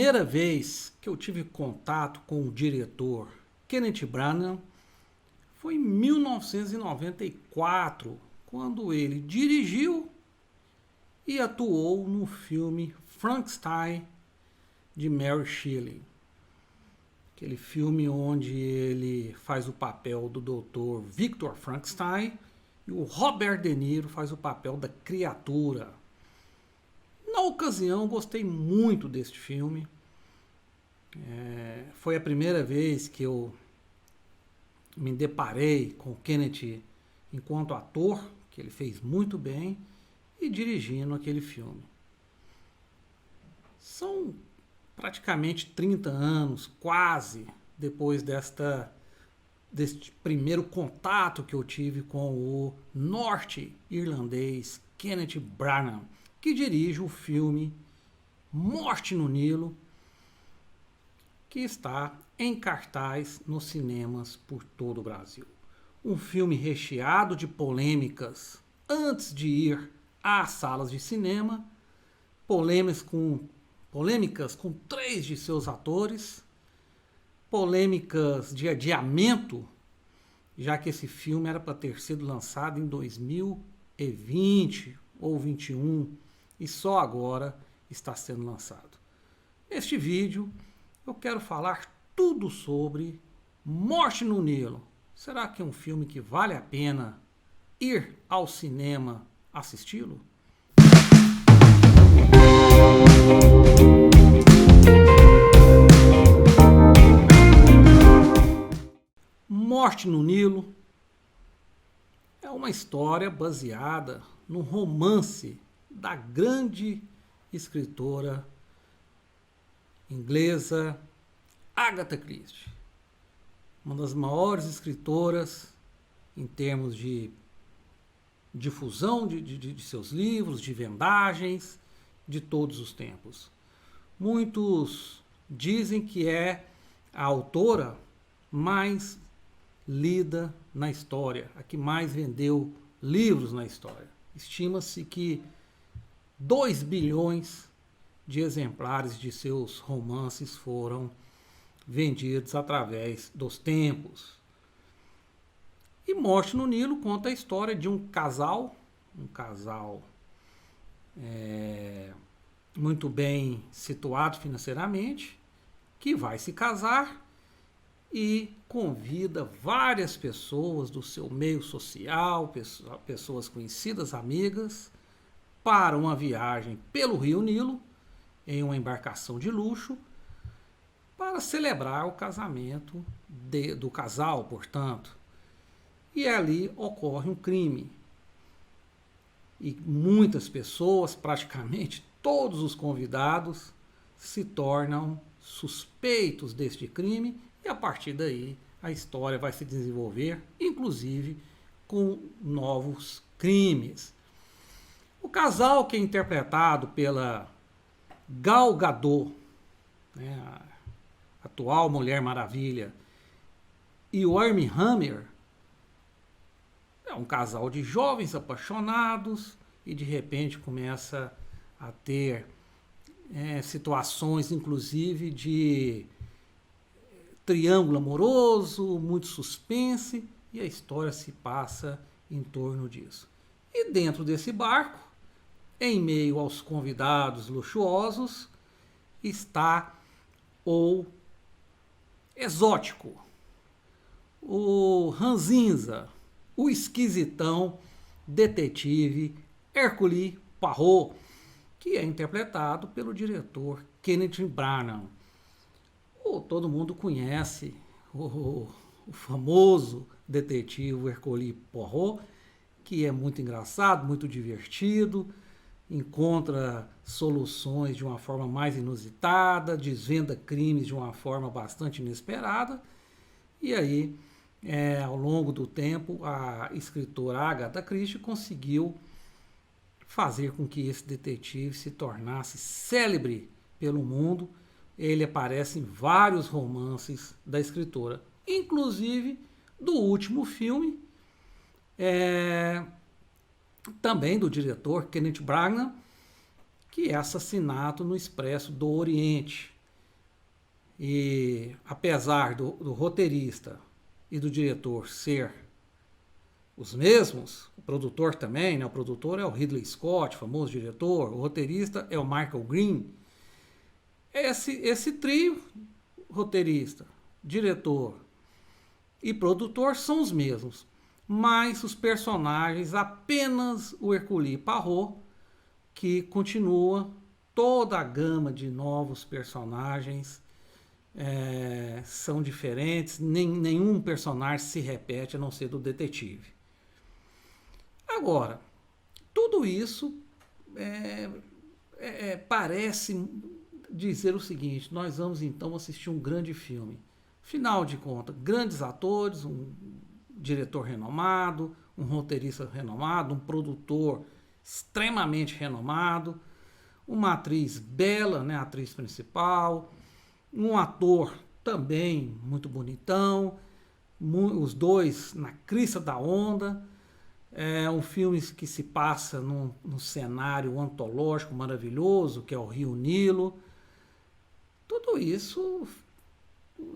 primeira vez que eu tive contato com o diretor Kenneth Branagh foi em 1994, quando ele dirigiu e atuou no filme Frankenstein de Mary Shelley. Aquele filme onde ele faz o papel do Dr. Victor Frankenstein e o Robert De Niro faz o papel da criatura. Na ocasião, gostei muito deste filme. Foi a primeira vez que eu me deparei com o Kenneth enquanto ator, que ele fez muito bem, e dirigindo aquele filme. São praticamente 30 anos, quase, depois deste primeiro contato que eu tive com o norte-irlandês Kenneth Branagh, que dirige o filme Morte no Nilo, que está em cartaz nos cinemas por todo o Brasil. Um filme recheado de polêmicas antes de ir às salas de cinema, polêmicas com 3 de seus atores, polêmicas de adiamento, já que esse filme era para ter sido lançado em 2020 ou 2021 e só agora está sendo lançado. Neste vídeo eu quero falar tudo sobre Morte no Nilo. Será que é um filme que vale a pena ir ao cinema assisti-lo? Morte no Nilo é uma história baseada num romance da grande escritora inglesa Agatha Christie, uma das maiores escritoras em termos de difusão de seus livros, de vendagens, de todos os tempos. Muitos dizem que é a autora mais lida na história, a que mais vendeu livros na história. Estima-se que 2 bilhões de exemplares de seus romances foram vendidos através dos tempos. E Morte no Nilo conta a história de um casal muito bem situado financeiramente, que vai se casar e convida várias pessoas do seu meio social, pessoas conhecidas, amigas, para uma viagem pelo Rio Nilo, em uma embarcação de luxo, para celebrar o casamento do casal, portanto. E ali ocorre um crime. E muitas pessoas, praticamente todos os convidados, se tornam suspeitos deste crime e a partir daí a história vai se desenvolver, inclusive com novos crimes. O casal, que é interpretado pela Gal Gadot, a atual Mulher Maravilha, e o Armie Hammer, é um casal de jovens apaixonados e de repente começa a ter situações, inclusive, de triângulo amoroso, muito suspense, e a história se passa em torno disso. E dentro desse barco, em meio aos convidados luxuosos, está o exótico, o ranzinza, o esquisitão detetive Hercule Poirot, que é interpretado pelo diretor Kenneth Branagh. Todo mundo conhece o famoso detetive Hercule Poirot, que é muito engraçado, muito divertido, encontra soluções de uma forma mais inusitada, desvenda crimes de uma forma bastante inesperada. E aí, ao longo do tempo, a escritora Agatha Christie conseguiu fazer com que esse detetive se tornasse célebre pelo mundo. Ele aparece em vários romances da escritora, inclusive do último filme, também do diretor Kenneth Branagh, que é Assassinato no Expresso do Oriente. E apesar do roteirista e do diretor ser os mesmos, o produtor também, né? O produtor é o Ridley Scott, famoso diretor, o roteirista é o Michael Green. Esse trio, roteirista, diretor e produtor, são os mesmos, mas os personagens, apenas o Hercule Poirot, que continua toda a gama de novos personagens, são diferentes, nenhum personagem se repete a não ser do detetive. Agora, tudo isso parece dizer o seguinte: nós vamos então assistir um grande filme. Afinal de contas, grandes atores, um diretor renomado, um roteirista renomado, um produtor extremamente renomado, uma atriz bela, né, a atriz principal, um ator também muito bonitão, os dois na crista da onda. É um filme que se passa num cenário antológico maravilhoso, que é o Rio Nilo. Tudo isso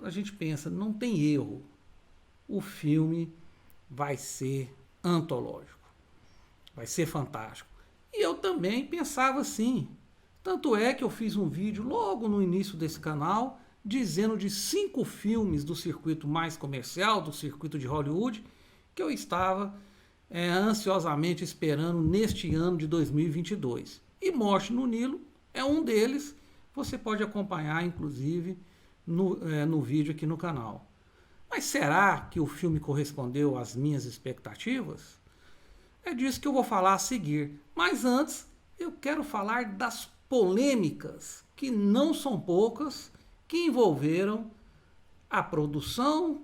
a gente pensa, não tem erro. O filme vai ser antológico, vai ser fantástico. E eu também pensava assim. Tanto é que eu fiz um vídeo logo no início desse canal dizendo de 5 filmes do circuito mais comercial, do circuito de Hollywood, que eu estava ansiosamente esperando neste ano de 2022. E Morte no Nilo é um deles. Você pode acompanhar, inclusive, no vídeo aqui no canal. Mas será que o filme correspondeu às minhas expectativas? É disso que eu vou falar a seguir. Mas antes, eu quero falar das polêmicas, que não são poucas, que envolveram a produção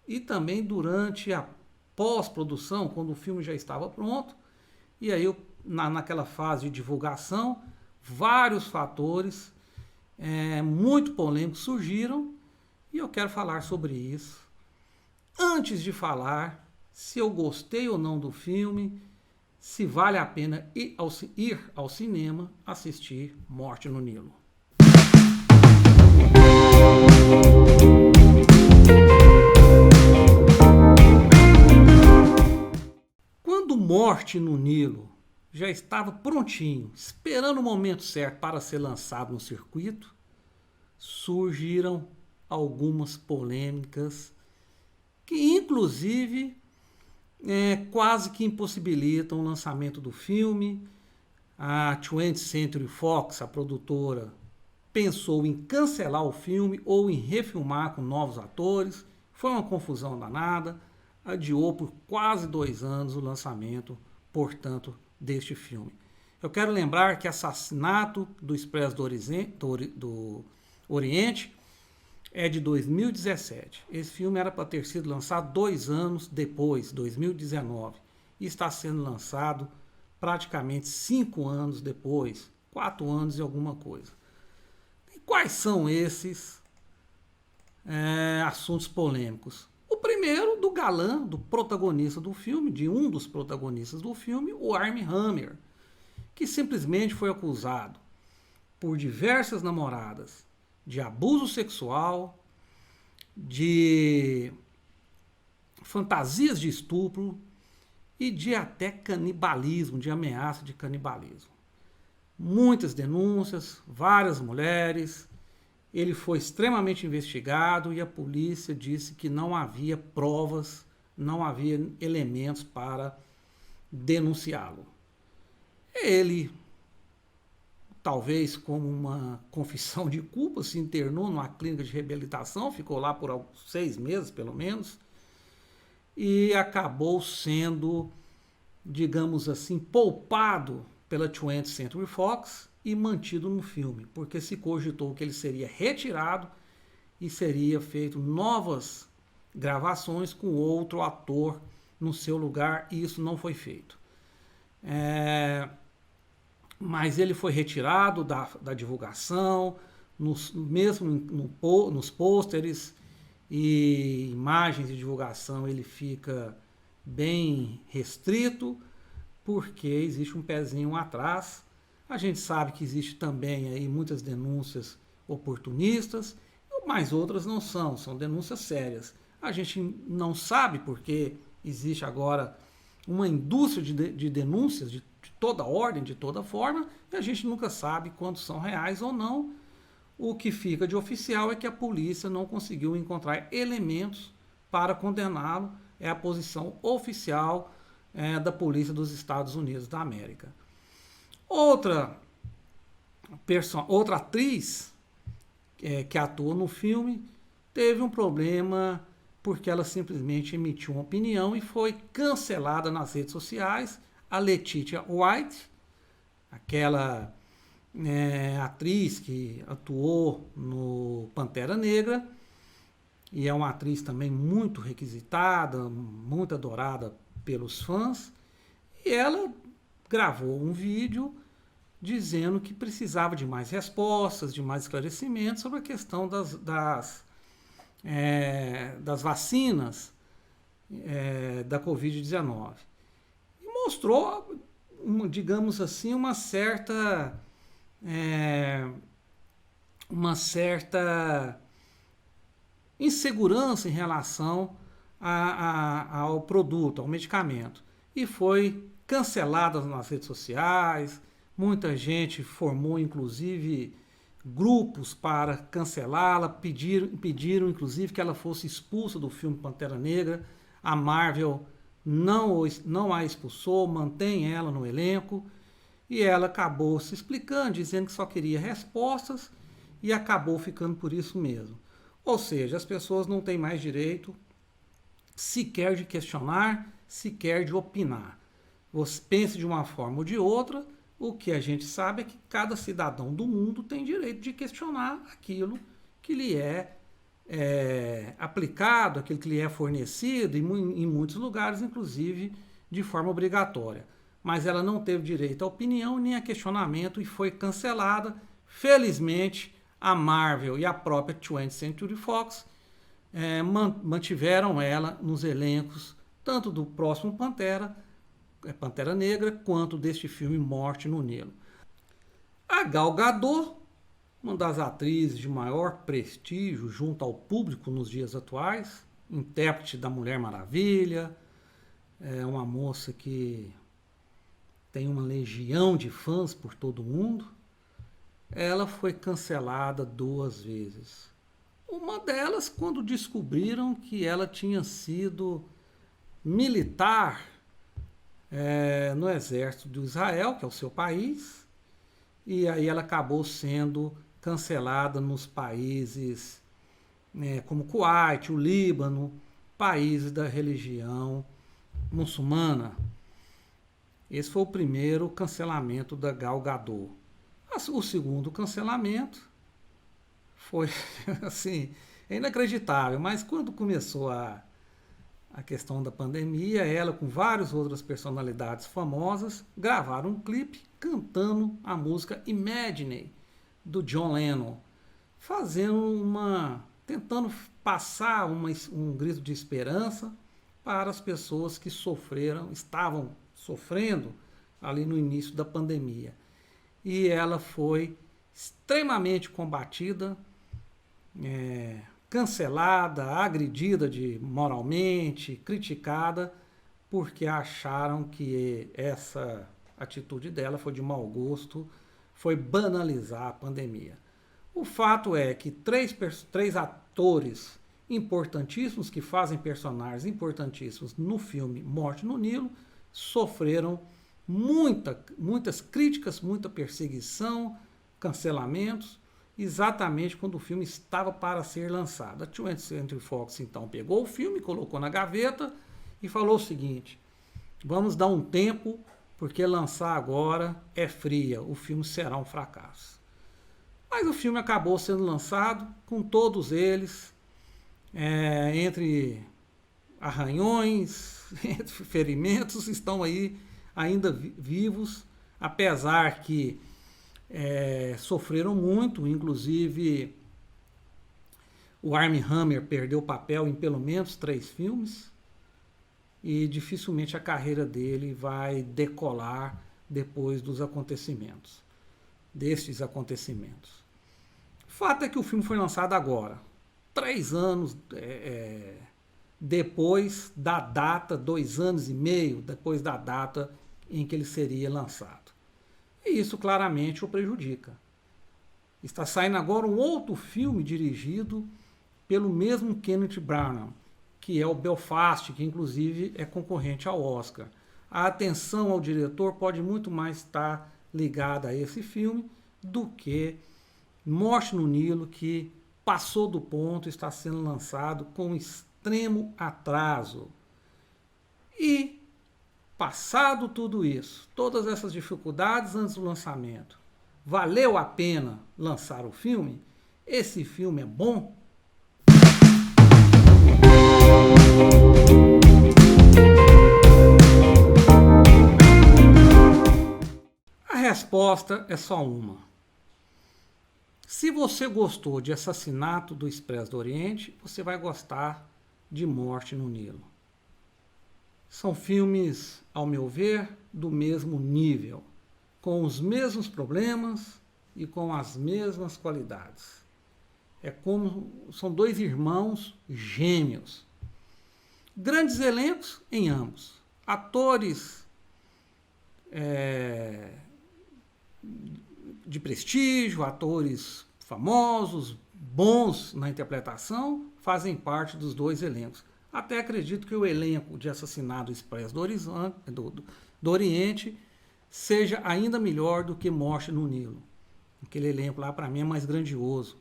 e também durante a pós-produção, quando o filme já estava pronto. E aí, naquela fase de divulgação, vários fatores muito polêmicos surgiram, e eu quero falar sobre isso. Antes de falar se eu gostei ou não do filme, se vale a pena ir ao cinema assistir Morte no Nilo. Quando Morte no Nilo já estava prontinho, esperando o momento certo para ser lançado no circuito, surgiram algumas polêmicas que, inclusive, quase que impossibilitam o lançamento do filme. A 20th Century Fox, a produtora, pensou em cancelar o filme ou em refilmar com novos atores. Foi uma confusão danada. Adiou por quase 2 anos o lançamento, portanto, deste filme. Eu quero lembrar que Assassinato do Expresso do Oriente é de 2017. Esse filme era para ter sido lançado 2 anos depois, 2019. E está sendo lançado praticamente 5 anos depois, 4 anos e alguma coisa. E quais são esses assuntos polêmicos? O primeiro, do galã, do protagonista do filme, de um dos protagonistas do filme, o Armie Hammer, que simplesmente foi acusado por diversas namoradas de abuso sexual, de fantasias de estupro e de até canibalismo, de ameaça de canibalismo. Muitas denúncias, várias mulheres. Ele foi extremamente investigado e a polícia disse que não havia provas, não havia elementos para denunciá-lo. Ele, talvez como uma confissão de culpa, se internou numa clínica de reabilitação, ficou lá por 6 meses pelo menos, e acabou sendo, digamos assim, poupado pela 20th Century Fox e mantido no filme, porque se cogitou que ele seria retirado e seria feito novas gravações com outro ator no seu lugar, e isso não foi feito. Mas ele foi retirado da divulgação, mesmo nos pôsteres e imagens de divulgação ele fica bem restrito, porque existe um pezinho atrás. A gente sabe que existe também aí muitas denúncias oportunistas. O mas outras não são, são denúncias sérias. A gente não sabe porque existe agora uma indústria de denúncias de toda ordem, de toda forma, e a gente nunca sabe quando são reais ou não. O que fica de oficial é que a polícia não conseguiu encontrar elementos para condená-lo. É a posição oficial da polícia dos Estados Unidos da América. Outra atriz que atuou no filme teve um problema porque ela simplesmente emitiu uma opinião e foi cancelada nas redes sociais. A Letitia White, aquela atriz que atuou no Pantera Negra, e é uma atriz também muito requisitada, muito adorada pelos fãs, e ela gravou um vídeo dizendo que precisava de mais respostas, de mais esclarecimentos sobre a questão das vacinas da Covid-19. E mostrou, digamos assim, uma certa insegurança em relação ao produto, ao medicamento. E foi cancelada nas redes sociais. Muita gente formou, inclusive, grupos para cancelá-la, pediram, inclusive, que ela fosse expulsa do filme Pantera Negra. A Marvel não a expulsou, mantém ela no elenco, e ela acabou se explicando, dizendo que só queria respostas, e acabou ficando por isso mesmo. Ou seja, as pessoas não têm mais direito sequer de questionar, sequer de opinar. Você pense de uma forma ou de outra. O que a gente sabe é que cada cidadão do mundo tem direito de questionar aquilo que lhe é aplicado, aquilo que lhe é fornecido, em muitos lugares, inclusive de forma obrigatória. Mas ela não teve direito à opinião nem a questionamento e foi cancelada. Felizmente, a Marvel e a própria 20th Century Fox mantiveram ela nos elencos, tanto do próximo Pantera Negra, quanto deste filme Morte no Nilo. A Gal Gadot, uma das atrizes de maior prestígio junto ao público nos dias atuais, intérprete da Mulher Maravilha, é uma moça que tem uma legião de fãs por todo o mundo. Ela foi cancelada 2 vezes. Uma delas quando descobriram que ela tinha sido militar no exército de Israel, que é o seu país, e aí ela acabou sendo cancelada nos países como Kuwait, o Líbano, países da religião muçulmana. Esse foi o primeiro cancelamento da Gal Gadot. O segundo cancelamento foi assim, inacreditável, mas quando começou a questão da pandemia, ela com várias outras personalidades famosas gravaram um clipe cantando a música Imagine, do John Lennon, tentando passar um grito de esperança para as pessoas que estavam sofrendo ali no início da pandemia. E ela foi extremamente combatida, cancelada, agredida moralmente, criticada, porque acharam que essa atitude dela foi de mau gosto, foi banalizar a pandemia. O fato é que três atores importantíssimos, que fazem personagens importantíssimos no filme Morte no Nilo, sofreram muitas críticas, muita perseguição, cancelamentos, exatamente quando o filme estava para ser lançado. A 20th Century Fox então pegou o filme, colocou na gaveta e falou o seguinte: vamos dar um tempo, porque lançar agora é fria, o filme será um fracasso. Mas o filme acabou sendo lançado com todos eles, entre arranhões, entre ferimentos, estão aí ainda vivos, apesar que sofreram muito, inclusive o Armie Hammer perdeu o papel em pelo menos 3 filmes e dificilmente a carreira dele vai decolar depois destes acontecimentos. O fato é que o filme foi lançado agora, 3 anos depois da data, 2 anos e meio depois da data em que ele seria lançado. E isso claramente o prejudica. Está saindo agora um outro filme dirigido pelo mesmo Kenneth Branagh, que é o Belfast, que inclusive é concorrente ao Oscar. A atenção ao diretor pode muito mais estar ligada a esse filme do que Morte no Nilo, que passou do ponto, está sendo lançado com extremo atraso. E, passado tudo isso, todas essas dificuldades antes do lançamento, valeu a pena lançar o filme? Esse filme é bom? A resposta é só uma. Se você gostou de Assassinato do Expresso do Oriente, você vai gostar de Morte no Nilo. São filmes, ao meu ver, do mesmo nível, com os mesmos problemas e com as mesmas qualidades. São dois irmãos gêmeos. Grandes elencos em ambos. Atores de prestígio, atores famosos, bons na interpretação, fazem parte dos dois elencos. Até acredito que o elenco de Assassinato Expresso do Oriente seja ainda melhor do que Morte no Nilo. Aquele elenco lá, para mim, é mais grandioso.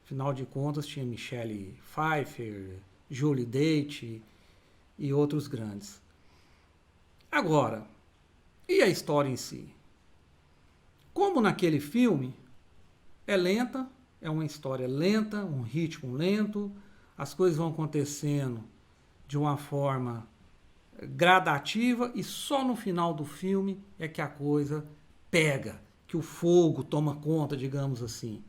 Afinal de contas, tinha Michelle Pfeiffer, Julie Date e outros grandes. Agora, e a história em si? Como naquele filme, é lenta, é uma história lenta, um ritmo lento, as coisas vão acontecendo de uma forma gradativa e só no final do filme é que a coisa pega, que o fogo toma conta, digamos assim.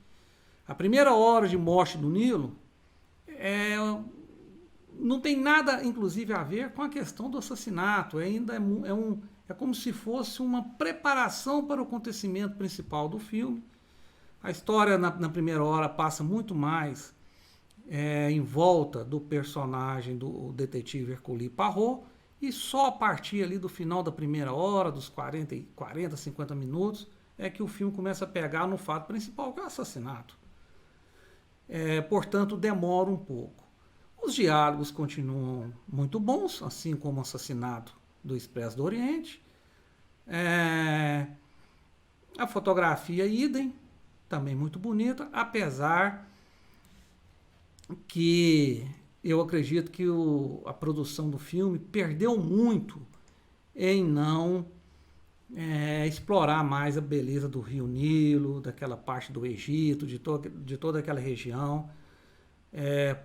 A primeira hora de Morte no Nilo não tem nada, inclusive, a ver com a questão do assassinato. Ainda é como se fosse uma preparação para o acontecimento principal do filme. A história, na primeira hora, passa muito mais em volta do personagem do detetive Hercule Poirot, e só a partir ali do final da primeira hora, dos 40, 50 minutos, é que o filme começa a pegar no fato principal, que é o assassinato. Portanto, demora um pouco. Os diálogos continuam muito bons, assim como o Assassinato do Expresso do Oriente. A fotografia, idem, também muito bonita, apesar que eu acredito que a produção do filme perdeu muito em não explorar mais a beleza do Rio Nilo, daquela parte do Egito, de toda aquela região.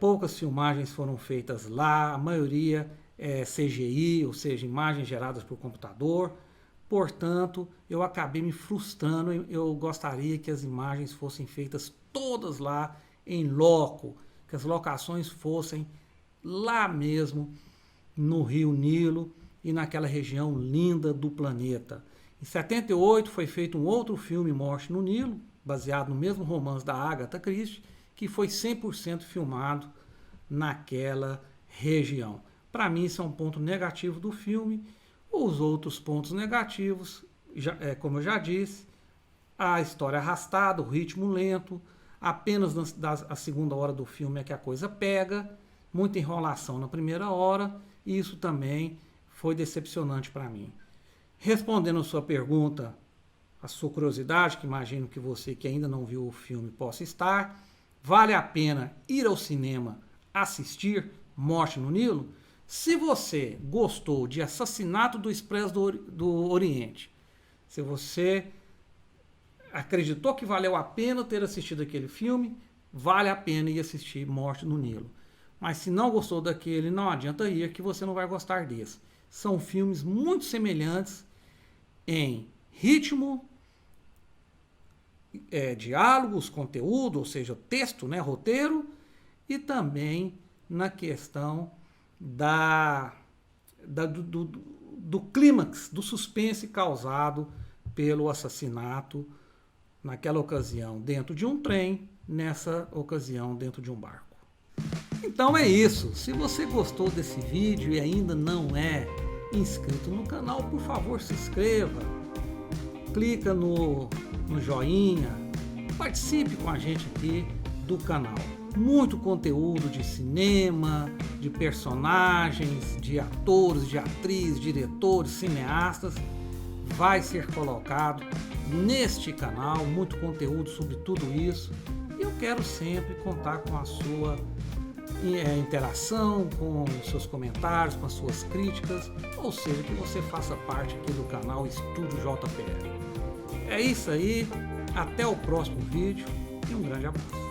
Poucas filmagens foram feitas lá, a maioria é CGI, ou seja, imagens geradas por computador. Portanto, eu acabei me frustrando. Eu gostaria que as imagens fossem feitas todas lá em loco, que as locações fossem lá mesmo no Rio Nilo e naquela região linda do planeta. Em 78 foi feito um outro filme, Morte no Nilo, baseado no mesmo romance da Agatha Christie, que foi 100% filmado naquela região. Para mim, isso é um ponto negativo do filme. Os outros pontos negativos, como eu já disse, a história arrastada, o ritmo lento, apenas a segunda hora do filme é que a coisa pega, muita enrolação na primeira hora, e isso também foi decepcionante para mim. Respondendo a sua pergunta, a sua curiosidade, que imagino que você que ainda não viu o filme possa estar, vale a pena ir ao cinema assistir Morte no Nilo? Se você gostou de Assassinato do Expresso do Oriente, se você acreditou que valeu a pena ter assistido aquele filme, vale a pena ir assistir Morte no Nilo. Mas se não gostou daquele, não adianta ir, que você não vai gostar desse. São filmes muito semelhantes em ritmo, diálogos, conteúdo, ou seja, texto, roteiro, e também na questão do clímax, do suspense causado pelo assassinato naquela ocasião dentro de um trem, nessa ocasião dentro de um barco. Então é isso. Se você gostou desse vídeo e ainda não é inscrito no canal, por favor se inscreva. Clica no joinha. Participe com a gente aqui do canal. Muito conteúdo de cinema, de personagens, de atores, de atrizes, diretores, cineastas vai ser colocado neste canal. Muito conteúdo sobre tudo isso. E eu quero sempre contar com a sua interação, com os seus comentários, com as suas críticas, ou seja, que você faça parte aqui do canal Estúdio JPL. É isso aí, até o próximo vídeo e um grande abraço.